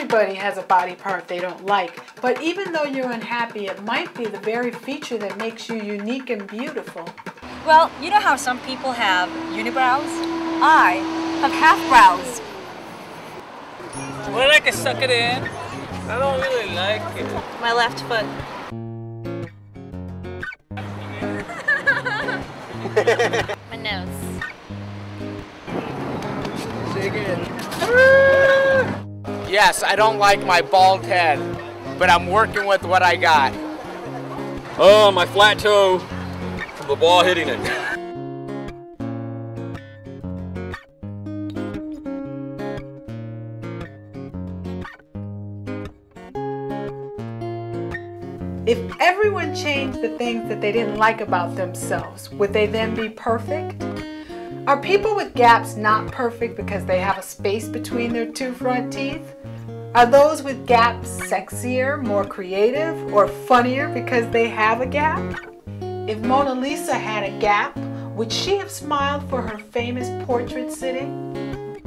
Everybody has a body part they don't like, but even though you're unhappy, it might be the very feature that makes you unique and beautiful. Well, you know how some people have unibrows? I have half brows. Well, I can suck it in. I don't really like it. My left foot. My nose. Yes, I don't like my bald head, but I'm working with what I got. Oh, my flat toe from the ball hitting it. If everyone changed the things that they didn't like about themselves, would they then be perfect? Are people with gaps not perfect because they have a space between their two front teeth? Are those with gaps sexier, more creative, or funnier because they have a gap? If Mona Lisa had a gap, would she have smiled for her famous portrait sitting?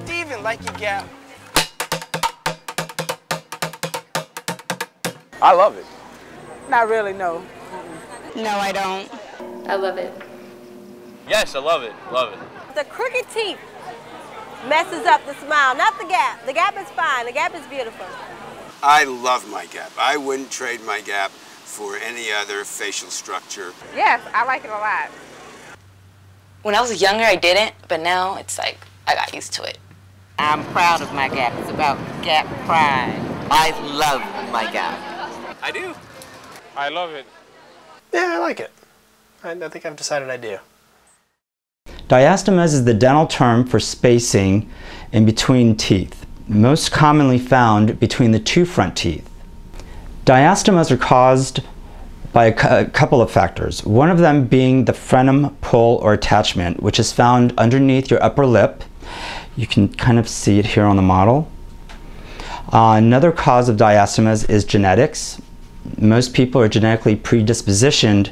Do you even like your gap? I love it. Not really, no. No, I don't. I love it. Yes, I love it. Love it. The crooked teeth messes up the smile, not the gap. The gap is fine. The gap is beautiful. I love my gap. I wouldn't trade my gap for any other facial structure. Yes, I like it a lot. When I was younger, I didn't, but now it's like I got used to it. I'm proud of my gap. It's about gap pride. I love my gap. I do. I love it. Yeah, I like it. I think I've decided I do. Diastemas is the dental term for spacing in between teeth, most commonly found between the two front teeth. Diastemas are caused by a couple of factors, one of them being the frenum pull or attachment, which is found underneath your upper lip. You can kind of see it here on the model. Another cause of diastemas is genetics. Most people are genetically predispositioned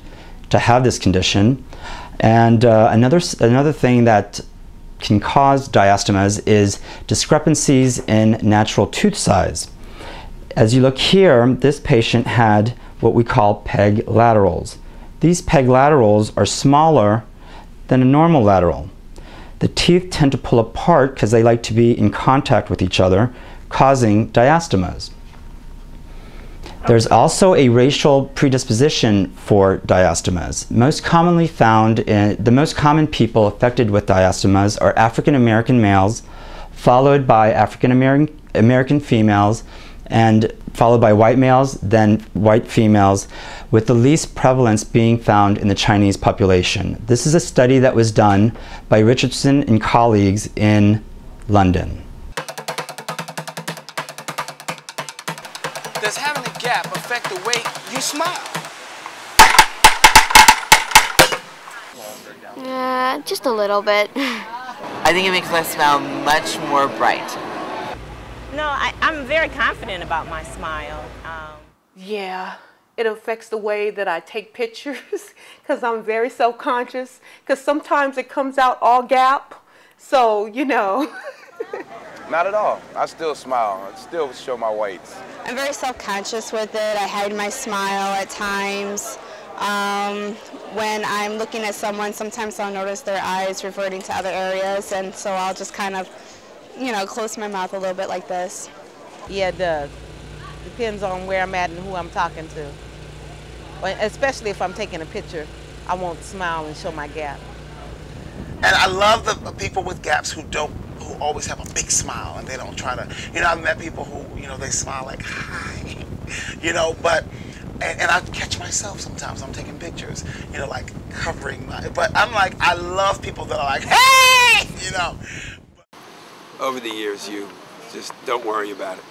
to have this condition. And another thing that can cause diastemas is discrepancies in natural tooth size. As you look here, this patient had what we call peg laterals. These peg laterals are smaller than a normal lateral. The teeth tend to pull apart because they like to be in contact with each other, causing diastemas. There's also a racial predisposition for diastemas. Most commonly found the most common people affected with diastemas are African American males, followed by African American females, and followed by white males, then white females, with the least prevalence being found in the Chinese population. This is a study that was done by Richardson and colleagues in London. Does having a gap affect the way you smile? Just a little bit. I think it makes my smile much more bright. No, I'm very confident about my smile. Yeah, it affects the way that I take pictures because I'm very self-conscious because sometimes it comes out all gap. So, you know. Not at all. I still smile. I still show my whites. I'm very self-conscious with it. I hide my smile at times. When I'm looking at someone, sometimes I'll notice their eyes reverting to other areas, and so I'll just kind of, you know, close my mouth a little bit like this. Yeah, it does. Depends on where I'm at and who I'm talking to. Especially if I'm taking a picture, I won't smile and show my gap. And I love the people with gaps who always have a big smile and they don't try to, you know, I've met people who, you know, they smile like, hi, you know, but, and I catch myself sometimes, I'm taking pictures, you know, like covering my, but I'm like, I love people that are like, hey, you know. Over the years, you just don't worry about it.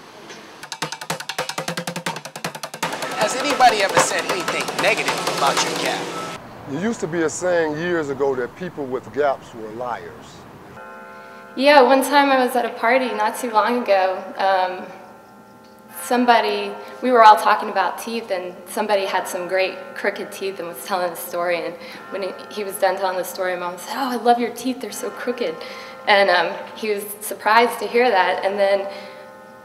Has anybody ever said anything negative about your gap? There used to be a saying years ago that people with gaps were liars. Yeah, one time I was at a party not too long ago. We were all talking about teeth, and somebody had some great crooked teeth and was telling a story. And when he was done telling the story, Mom said, "Oh, I love your teeth, they're so crooked." And he was surprised to hear that. And then,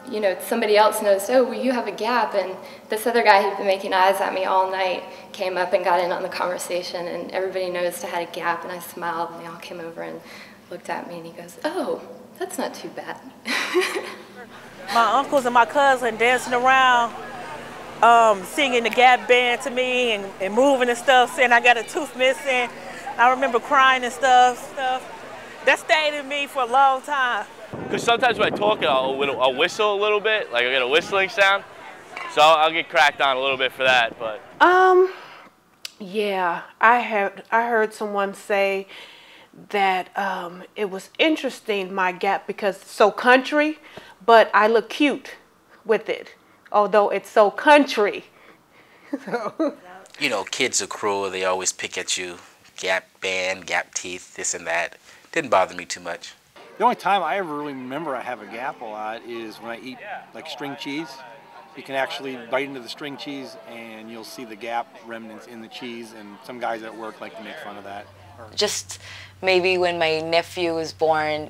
you know, somebody else noticed, oh, well, you have a gap, and this other guy who'd been making eyes at me all night came up and got in on the conversation, and everybody noticed I had a gap, and I smiled, and they all came over and looked at me, and he goes, oh, that's not too bad. My uncles and my cousin dancing around, singing the Gap band to me and moving and stuff, saying I got a tooth missing. I remember crying and stuff. That stayed in me for a long time. Because sometimes when I talk, I'll whistle a little bit, like I get a whistling sound. So I'll get cracked on a little bit for that, but. Yeah, I heard someone say that it was interesting, my gap, because it's so country, but I look cute with it, although it's so country. You know, kids are cruel. They always pick at you. Gap band, gap teeth, this and that. Didn't bother me too much. The only time I ever really remember I have a gap a lot is when I eat like string cheese. You can actually bite into the string cheese and you'll see the gap remnants in the cheese, and some guys at work like to make fun of that. Just maybe when my nephew was born,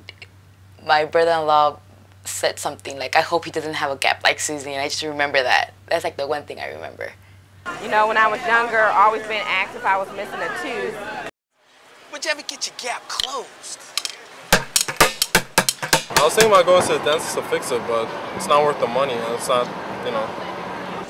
my brother-in-law said something like, I hope he doesn't have a gap like Susie, and I just remember that. That's like the one thing I remember. You know, when I was younger, always been asked if I was missing a tooth. Would you ever get your gap closed? I was thinking about going to the dentist to fix it, but it's not worth the money. It's not, you know.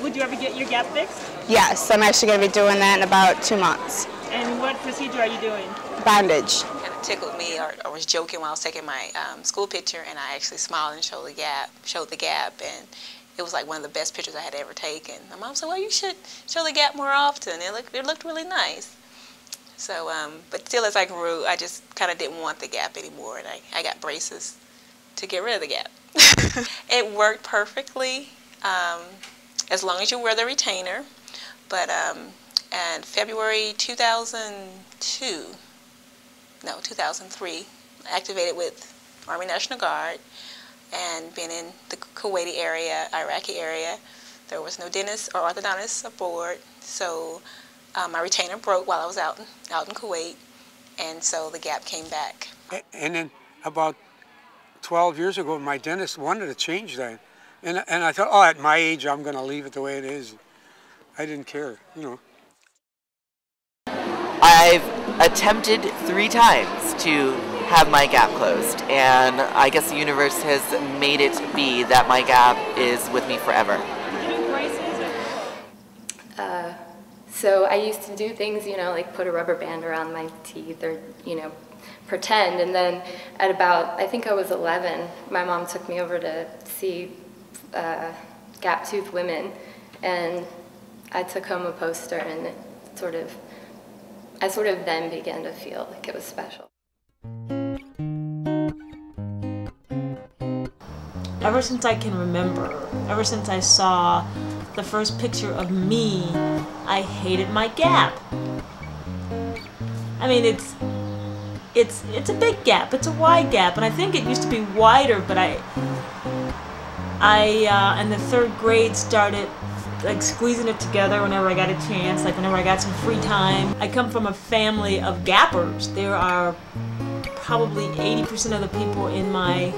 Would you ever get your gap fixed? Yes, I'm actually going to be doing that in about 2 months. And what procedure are you doing? Bandage. Kind of tickled me, or was joking while I was taking my school picture, and I actually smiled and showed the gap, and it was like one of the best pictures I had ever taken. My mom said, well, you should show the gap more often. It looked really nice. So, but still as I grew, I just kind of didn't want the gap anymore, and I got braces to get rid of the gap. It worked perfectly, as long as you wear the retainer. But in February 2003, I activated with Army National Guard and been in the Kuwaiti area, Iraqi area. There was no dentist or orthodontist aboard, so my retainer broke while I was out in Kuwait, and so the gap came back. And then about 12 years ago, my dentist wanted to change that. And I thought, oh, at my age, I'm going to leave it the way it is. I didn't care, you know. I've attempted 3 times to have my gap closed, and I guess the universe has made it be that my gap is with me forever. So I used to do things, you know, like put a rubber band around my teeth or, you know, pretend. And then at about, I think I was 11, my mom took me over to see gap-toothed women, and I took home a poster, and I sort of then began to feel like it was special. Ever since I can remember, ever since I saw the first picture of me, I hated my gap. I mean, it's a big gap, it's a wide gap, and I think it used to be wider, but I in the 3rd grade started like squeezing it together whenever I got a chance, like whenever I got some free time. I come from a family of gappers. There are probably 80% of the people in my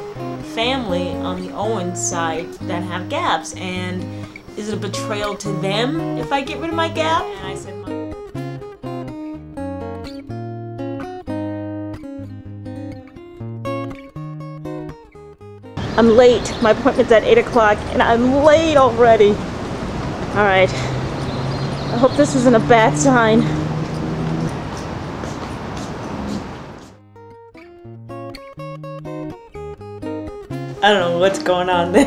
family on the Owens side that have gaps, and is it a betrayal to them if I get rid of my gap? And I said, I'm late. My appointment's at 8 o'clock and I'm late already. All right. I hope this isn't a bad sign. I don't know what's going on there.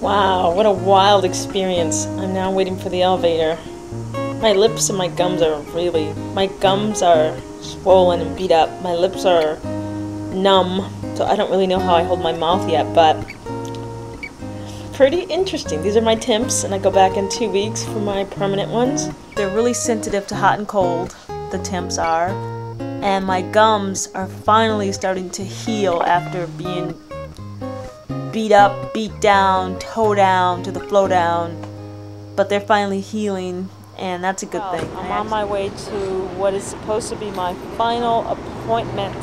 Wow, what a wild experience. I'm now waiting for the elevator. My lips and my gums are my gums are swollen and beat up. My lips are numb, so I don't really know how I hold my mouth yet, but pretty interesting. These are my temps, and I go back in 2 weeks for my permanent ones. They're really sensitive to hot and cold, the temps are, and my gums are finally starting to heal after being beat up, beat down, toe down to the flow down, but they're finally healing, and that's a good thing. I'm on my way to what is supposed to be my final appointment.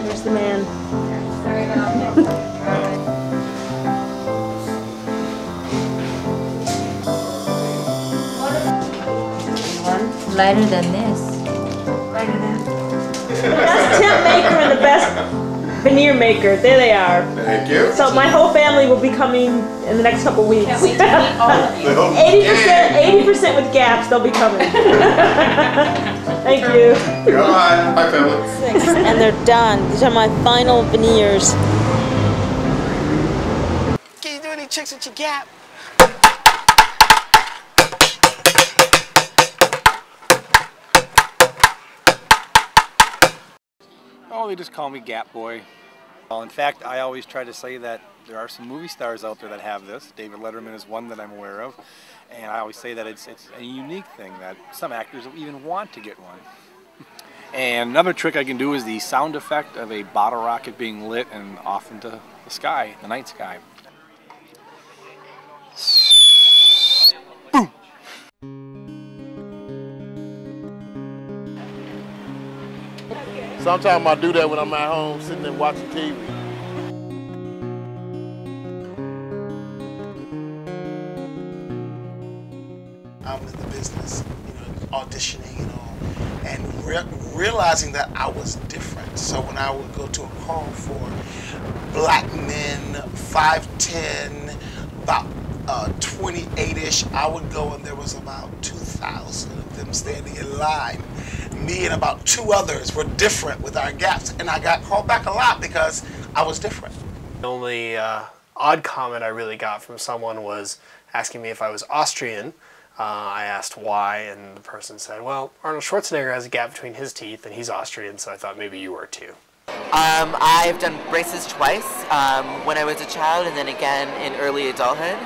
Here's the man. Lighter than this. Lighter than the best tent maker and the best veneer maker. There they are. Thank you. So my whole family will be coming in the next couple of weeks. Can't wait to meet all of you. 80% with gaps, they'll be coming. Thank you. Bye. Bye, family. And they're done. These are my final veneers. Can you do any tricks with your gap? Oh, they just call me Gap Boy. Well, in fact, I always try to say that there are some movie stars out there that have this. David Letterman is one that I'm aware of. And I always say that it's a unique thing that some actors will even want to get one. And another trick I can do is the sound effect of a bottle rocket being lit and off into the sky, the night sky. Boom! Sometimes I do that when I'm at home sitting and watching TV. I'm in the business, auditioning and all, and realizing that I was different. So when I would go to a call for black men, 5'10", about 28-ish, I would go and there was about 2,000 of them standing in line. Me and about 2 others were different with our gaps, and I got called back a lot because I was different. The only odd comment I really got from someone was asking me if I was Austrian. I asked why, and the person said, well, Arnold Schwarzenegger has a gap between his teeth, and he's Austrian, so I thought maybe you were too. I've done braces twice, when I was a child and then again in early adulthood.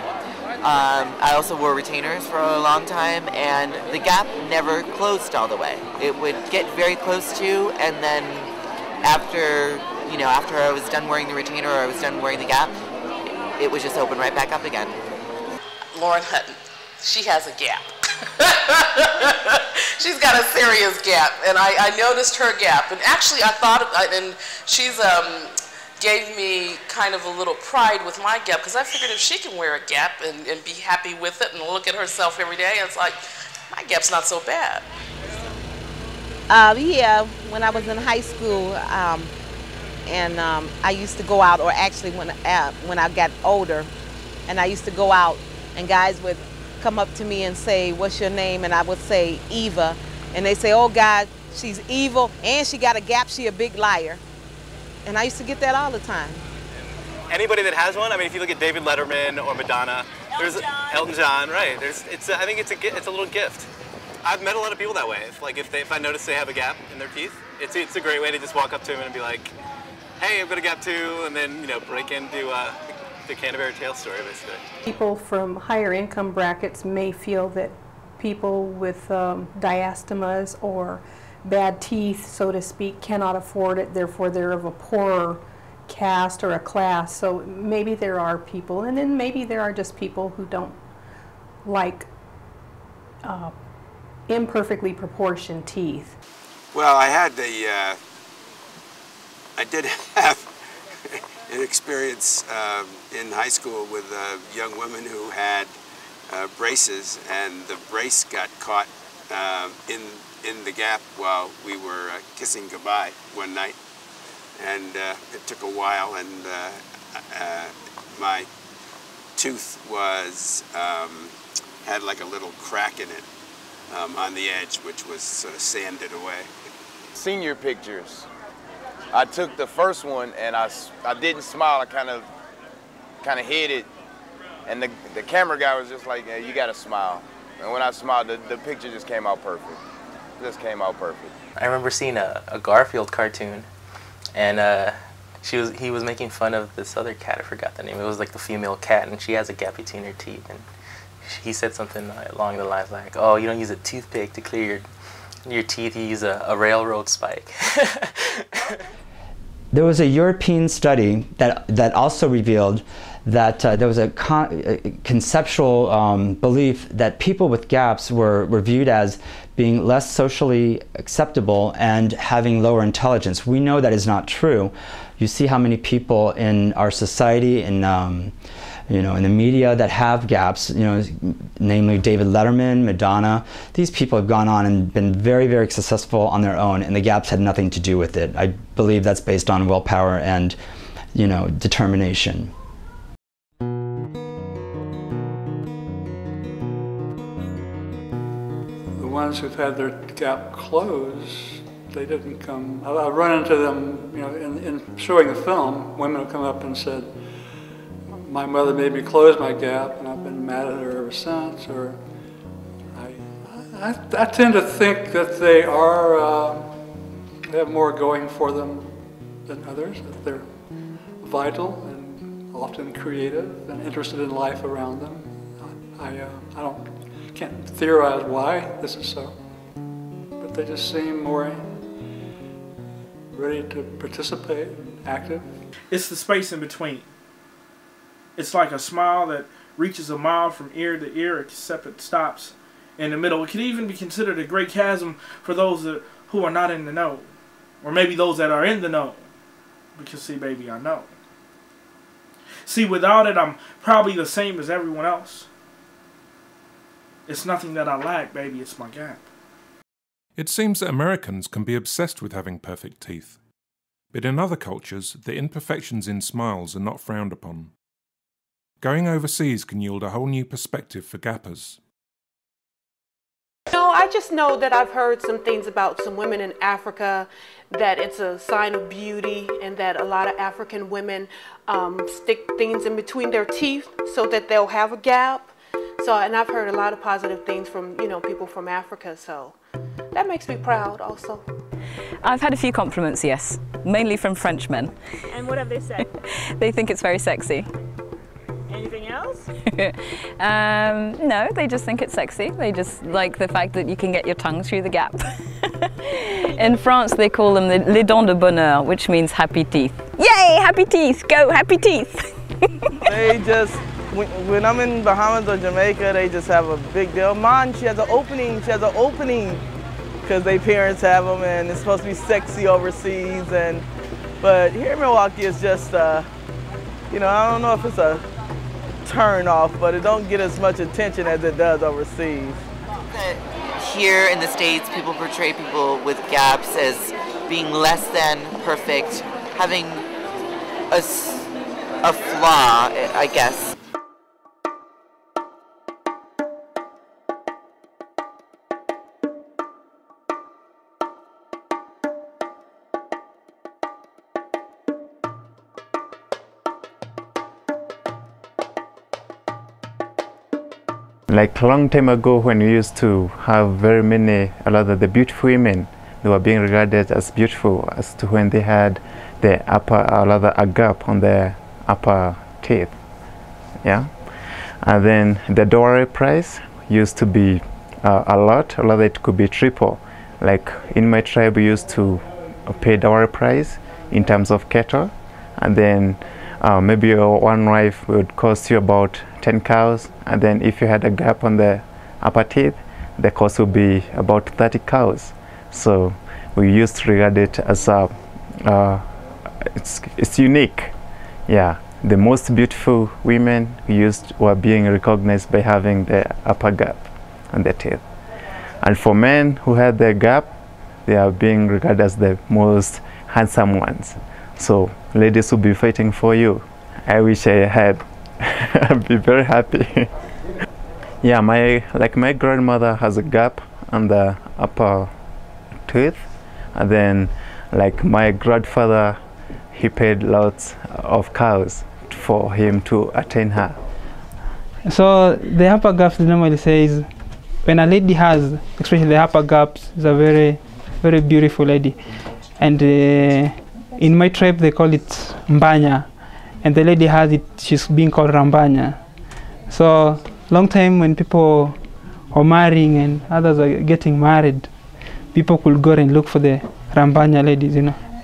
I also wore retainers for a long time, and the gap never closed all the way. It would get very close to, and then after I was done wearing the retainer or I was done wearing the gap, it was just open right back up again. Lauren Hutton, she has a gap. She's got a serious gap, and I noticed her gap, and actually I thought, and she's gave me kind of a little pride with my gap, because I figured if she can wear a gap and be happy with it and look at herself every day, it's like, my gap's not so bad. Yeah, when I was in high school, and I used to go out, or actually when I got older, and I used to go out, and guys would come up to me and say, what's your name? And I would say, Eva. And they say, oh God, she's evil, and she got a gap, she a big liar. And I used to get that all the time. Anybody that has one, I mean, if you look at David Letterman or Madonna, there's Elton John, right? I think it's a little gift. I've met a lot of people that way. If I notice they have a gap in their teeth, it's a great way to just walk up to them and be like, hey, I've got a gap too, and then break into the Canterbury Tales story, basically. People from higher income brackets may feel that people with diastemas or bad teeth, so to speak, cannot afford it, therefore they're of a poorer caste or a class. So maybe there are people, and then maybe there are just people who don't like imperfectly proportioned teeth. Well, I did have an experience in high school with a young woman who had braces, and the brace got caught in the gap while we were kissing goodbye one night, and it took a while, and my tooth had like a little crack in it on the edge, which was sort of sanded away. Senior pictures. I took the first one and I didn't smile. I kind of hid it, and the camera guy was just like, hey, you gotta smile. And when I smiled, the picture just came out perfect. Just came out perfect. I remember seeing a Garfield cartoon, and he was making fun of this other cat. I forgot the name. It was like the female cat, and she has a gap between her teeth. And he said something along the lines like, "Oh, you don't use a toothpick to clear your teeth. You use a railroad spike." There was a European study that also revealed that there was a conceptual belief that people with gaps were viewed as being less socially acceptable and having lower intelligence. We know that is not true. You see how many people in our society, in in the media that have gaps, namely David Letterman, Madonna. These people have gone on and been very, very successful on their own, and the gaps had nothing to do with it. I believe that's based on willpower and, determination. The ones who've had their gap closed, they didn't come. I've run into them, in showing the film. Women have come up and said, "My mother made me close my gap, and I've been mad at her ever since." Or I tend to think that they have more going for them than others. That they're vital and often creative and interested in life around them. I can't theorize why this is so, but they just seem more ready to participate, active. It's the space in between. It's like a smile that reaches a mile from ear to ear, except it stops in the middle. It could even be considered a great chasm for those who are not in the know. Or maybe those that are in the know. Because see, baby, I know. See, without it, I'm probably the same as everyone else. It's nothing that I lack, baby, it's my gap. It seems that Americans can be obsessed with having perfect teeth. But in other cultures, the imperfections in smiles are not frowned upon. Going overseas can yield a whole new perspective for gappers. No, I just know that I've heard some things about some women in Africa, that it's a sign of beauty, and that a lot of African women stick things in between their teeth so that they'll have a gap. And I've heard a lot of positive things from, people from Africa, so that makes me proud also. I've had a few compliments, yes, mainly from French men. And what have they said? They think it's very sexy. Anything else? No, they just think it's sexy. They just like the fact that you can get your tongue through the gap. In France, they call them les dents de bonheur, which means happy teeth. Yay, happy teeth, go, happy teeth. They just, when I'm in Bahamas or Jamaica, they just have a big deal. Mom, she has an opening, because their parents have them, and it's supposed to be sexy overseas. But here in Milwaukee, it's just, I don't know if it's a turn off, but it don't get as much attention as it does overseas. Here in the States, people portray people with gaps as being less than perfect, having a flaw, I guess. Like a long time ago, when we used to have a lot of the beautiful women, they were being regarded as beautiful as to when they had the a gap on their upper teeth. Yeah, and then the dowry price used to be a lot of it could be triple. Like in my tribe, we used to pay dowry price in terms of cattle, and then maybe one wife would cost you about 10 cows, and then if you had a gap on the upper teeth, the cost would be about 30 cows. So we used to regard it as it's unique. Yeah, the most beautiful women were being recognized by having the upper gap on their teeth. And for men who had the gap, they are being regarded as the most handsome ones. So ladies will be fighting for you. I wish I had. I'd be very happy. Yeah, my grandmother has a gap on the upper tooth, and then like my grandfather, he paid lots of cows for him to attain her. So the upper gaps normally says when a lady has, especially the upper gaps, is a very, very beautiful lady, and in my tribe they call it mbanya. And the lady has it, she's being called Rambanya. So long time when people are marrying and others are getting married, people could go and look for the Rambanya ladies,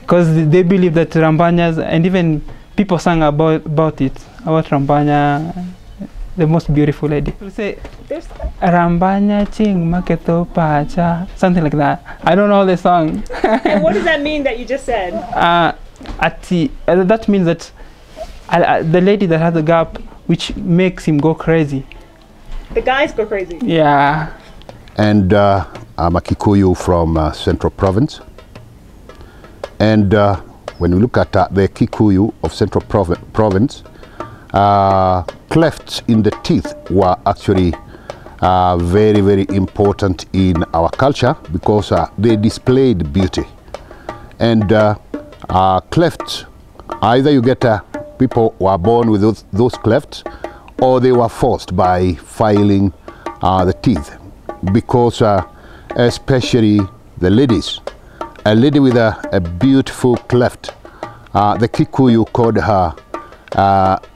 because they believe that Rambanyas, and even people sang about it, about Rambanya, the most beautiful lady. People say, Rambanya ching maketo pacha, something like that. I don't know the song. And what does that mean that you just said? That means that the lady that has the gap, which makes him go crazy. The guys go crazy? Yeah. And I'm a Kikuyu from Central Province. And when we look at the Kikuyu of Central Province, clefts in the teeth were actually very, very important in our culture because they displayed beauty. And clefts, either you get people who are born with those clefts, or they were forced by filing the teeth, because especially the ladies, a lady with a beautiful cleft, the Kikuyu called her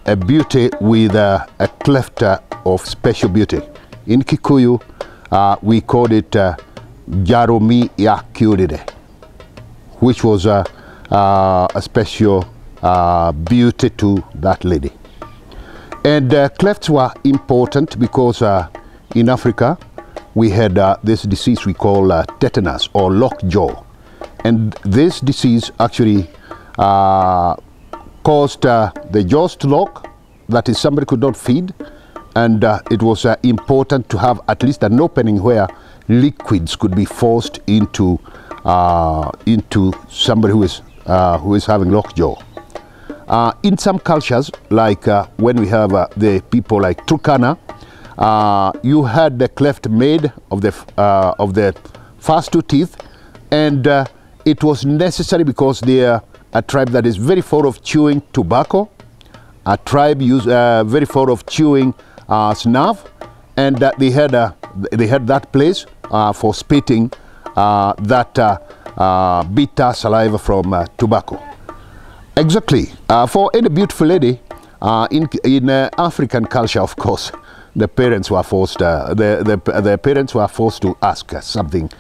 a beauty with a cleft of special beauty. In Kikuyu, we called it Jaromi Yakurire, which was a special beauty to that lady. And clefts were important because in Africa we had this disease we call tetanus or lockjaw. And this disease actually caused the jaws to lock, that is, somebody could not feed, and it was important to have at least an opening where liquids could be forced into somebody who is having lockjaw. In some cultures, like when we have the people like Turkana, you had the cleft made of the first two teeth, and it was necessary because they are a tribe that is very fond of chewing tobacco, a tribe very fond of chewing snuff, and they had that place for spitting that bitter saliva from tobacco. Exactly. For any beautiful lady, in African culture, of course, the parents were forced. The parents were forced to ask something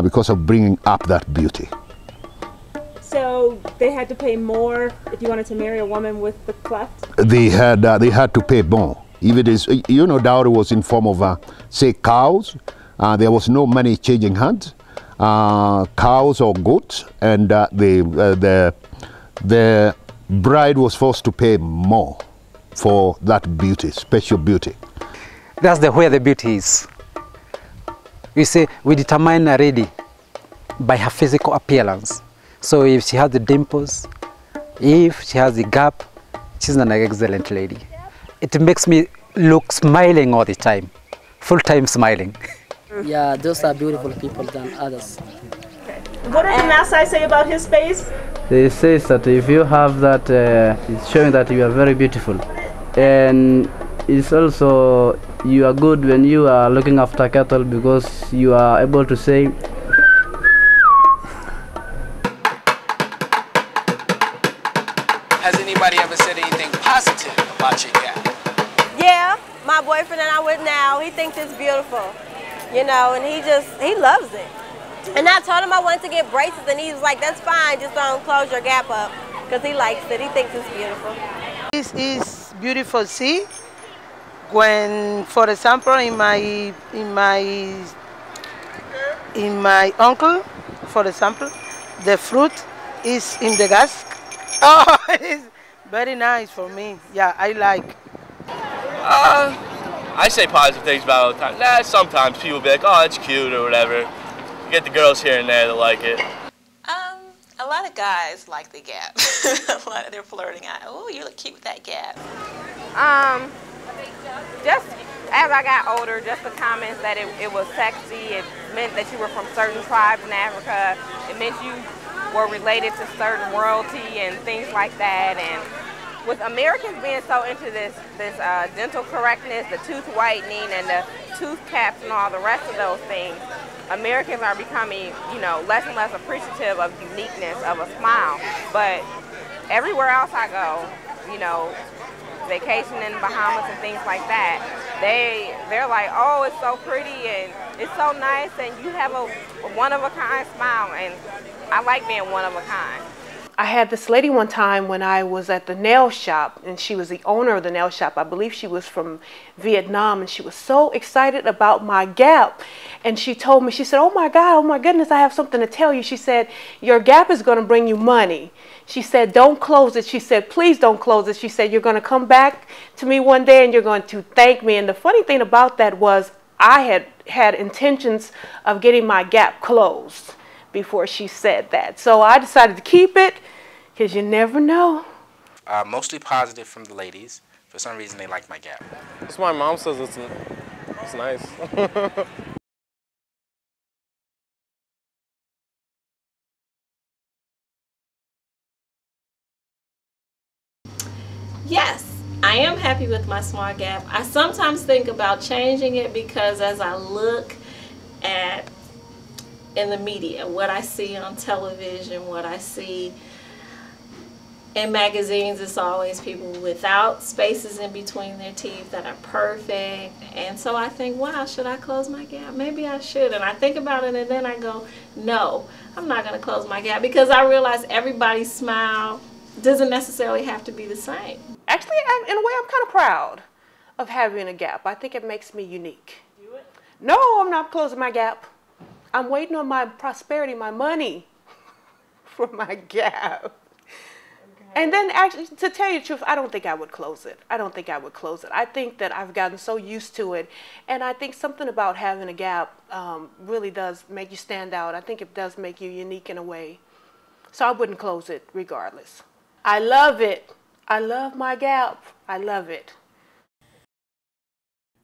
because of bringing up that beauty. So they had to pay more if you wanted to marry a woman with the cleft? They had to pay more. If it is, you know, dowry was in form of say cows. There was no money changing hands. Cows or goats, and the bride was forced to pay more for that beauty, special beauty. That's where the beauty is. You see, we determine a lady by her physical appearance. So if she has the dimples, if she has the gap, she's an excellent lady. It makes me look smiling all the time, full-time smiling. Yeah, those are beautiful people than others. What did the Maasai say about his face? They say that if you have that, it's showing that you are very beautiful. And it's also, you are good when you are looking after cattle because you are able to say, has anybody ever said anything positive about your gap? Yeah, my boyfriend and I with now, he thinks it's beautiful, you know, and he loves it. And I told him I wanted to get braces, and he was like, that's fine, just don't close your gap up, because he likes it, he thinks it's beautiful. This is beautiful, see? When, for example, in my uncle, for example, the fruit is in the gas. Oh, it's very nice for me. Yeah, I like. I say positive things about it all the time. Nah, sometimes people be like, oh, it's cute or whatever. You get the girls here and there that like it. A lot of guys like the gap. They're flirting out. Oh, you look cute with that gap. Just as I got older, just the comments that it was sexy. It meant that you were from certain tribes in Africa. It meant you were related to certain royalty and things like that. And with Americans being so into this dental correctness, the tooth whitening and the tooth caps and all the rest of those things, Americans are becoming, you know, less and less appreciative of uniqueness of a smile. But everywhere else I go, you know, vacation in Bahamas and things like that, They're like, oh, it's so pretty and it's so nice and you have a one-of-a-kind smile, and I like being one of a kind. I had this lady one time when I was at the nail shop, and she was the owner of the nail shop. I believe she was from Vietnam, and she was so excited about my Gap. And she told me, she said, oh my God, oh my goodness, I have something to tell you. She said, your Gap is going to bring you money. She said, don't close it. She said, please don't close it. She said, you're going to come back to me one day and you're going to thank me. And the funny thing about that was I had intentions of getting my Gap closed before she said that. So I decided to keep it because you never know. Mostly positive from the ladies. For some reason, they like my Gap. That's why my mom says it's nice. Yes, I am happy with my small Gap. I sometimes think about changing it because as I look at in the media, what I see on television, what I see in magazines, it's always people without spaces in between their teeth that are perfect. And so I think, wow, should I close my Gap? Maybe I should. And I think about it and then I go, no, I'm not going to close my Gap, because I realize everybody's smile doesn't necessarily have to be the same. Actually, in a way, I'm kind of proud of having a Gap. I think it makes me unique. No, I'm not closing my Gap. I'm waiting on my prosperity, my money for my Gap. Okay. And then actually, to tell you the truth, I don't think I would close it. I don't think I would close it. I think that I've gotten so used to it. And I think something about having a Gap really does make you stand out. I think it does make you unique in a way. So I wouldn't close it regardless. I love it. I love my Gap. I love it.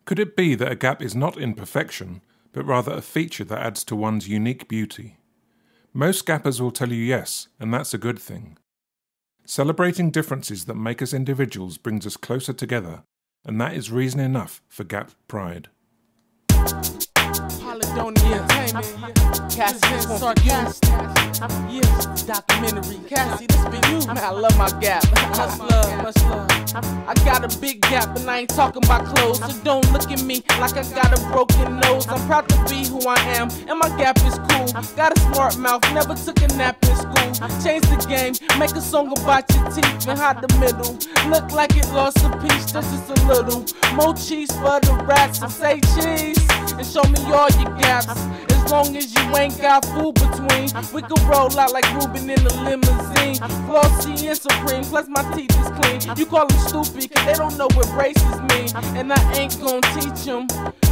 Could it be that a Gap is not imperfection, but rather a feature that adds to one's unique beauty? Most Gappers will tell you yes, and that's a good thing. Celebrating differences that make us individuals brings us closer together, and that is reason enough for Gap pride. Cassie, sarcastic. Yes, documentary. Cassie, this be you. Man, I love my Gap. Much love, much love. I got a big Gap and I ain't talking about clothes, so don't look at me like I got a broken nose. I'm proud to be who I am, and my Gap is cool. Got a smart mouth, never took a nap in school. Change the game, make a song about your teeth and hide the middle. Look like it lost a piece, just a little. More cheese for the rats, so say cheese and show me all your gaps. As long as you ain't got food between, we could roll out like Ruben in a limousine. Flossy and Supreme, plus my teeth is clean. You call them stupid, cause they don't know what braces mean, and I ain't gon' teach them.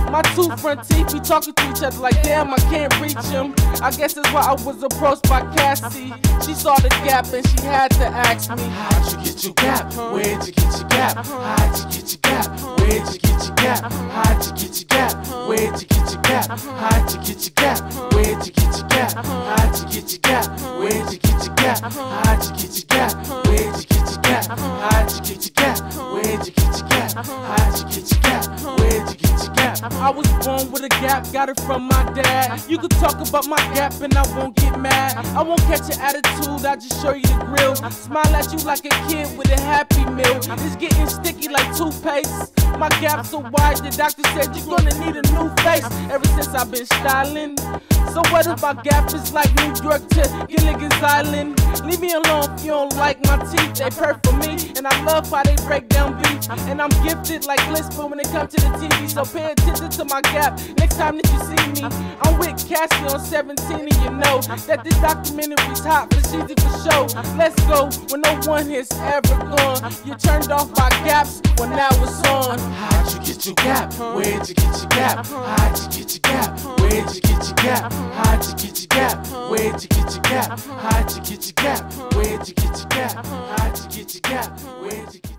My two front teeth be talking to each other like, damn, I can't reach them. I guess that's why I was approached by Cassie. She saw the Gap and she had to ask me, how'd you get your Gap? Where'd you get your Gap? How'd you get your Gap? Where'd you get your Gap? How'd you get your Gap? Where'd you get your Gap? How'd you get your Gap? Where'd you get your Gap? How'd you get your Gap? Where'd you get your Gap? How'd you get your Gap? Where'd you get your Gap? How'd you get your Gap? Where'd you get your Gap? How'd you get your Gap? Where'd you get your Gap? I was born with a Gap, got it from my dad. You could talk about my Gap and I won't get mad. I won't catch your attitude, I'll just show you the grill. Smile at you like a kid with a Happy Meal. It's getting sticky like toothpaste. My Gap so wide, the doctor said you're gonna need a new face. Ever since I've been styling. So what if my Gap is like New York to Gilligan's Island? Leave me alone if you don't like my teeth, they perfect for me. And I love how they break down beats. And I'm gifted like Glisper when it comes to the TV. So pay attention to my Gap next time that you see me. I'm with Cassie on 17 and you know that this documentary's hot, but cheesy for show. Let's go when no one has ever gone. You turned off my Gaps when now it's on. How'd you get your Gap? Where'd you get your Gap? How'd you get your Gap? Where'd you get your Gap? How'd you get your Gap? Where'd you get your Gap? How'd you get your Gap? Where'd you get your Gap? How'd you get your Gap? Where'd you get